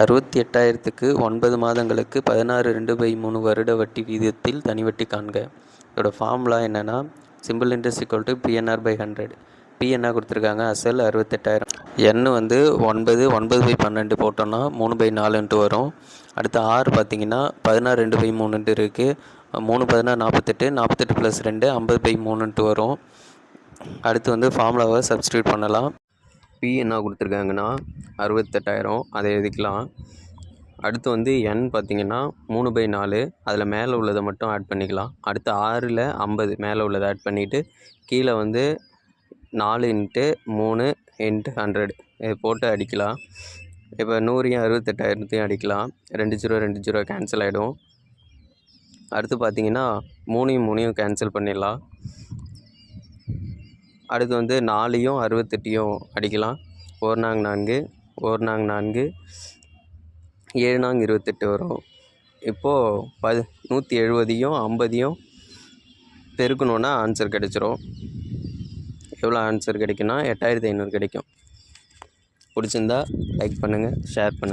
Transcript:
68,000க்கு 9 மாதங்களுக்கு 16/2/3 வருட வட்டி வீதத்தில் தனி வட்டி காண்க. இதோட ஃபார்முலா என்னென்னா simple interest equal to PNR/100. P என்ன கொடுத்துருக்காங்க, அசல் 68,000. N வந்து 9 9/12 போட்டோம்னா 3/4 வரும். அடுத்து R பார்த்தீங்கன்னா 16/2/3 இருக்குது. 3 16 48, 48 + 2 50/3 வரும். அடுத்து வந்து ஃபார்முலாவை சப்ஸ்டியூட் பண்ணலாம். P என்ன கொடுத்துருக்காங்கன்னா 68,000, அதை எழுதிக்கலாம். அடுத்து வந்து N பார்த்திங்கன்னா 3/4, அதில் மேலே உள்ளதை மட்டும் ஆட் பண்ணிக்கலாம். அடுத்து 6ல் 50 மேலே உள்ளதை ஆட் பண்ணிவிட்டு கீழே வந்து 4 × 3 × 100 இது போட்டு அடிக்கலாம். இப்போ 100ஐயும் 68,000ஐயும் அடிக்கலாம். 2 0 2 0 கேன்சல் ஆகிடும். அடுத்து பார்த்திங்கன்னா 3யும் 3யும் கேன்சல் பண்ணிடலாம். அடுத்து வந்து 4யும் 68யும் அடிக்கலாம். 1 4 4 1 4 4 7 4 28 வரும். இப்போது 170யும் 50யும் பெருக்கணுன்னா ஆன்சர் கிடச்சிரும். எவ்வளோ ஆன்சர் கிடைக்குன்னா 8,500 கிடைக்கும். பிடிச்சிருந்தா லைக் பண்ணுங்கள், ஷேர் பண்ணுங்கள்.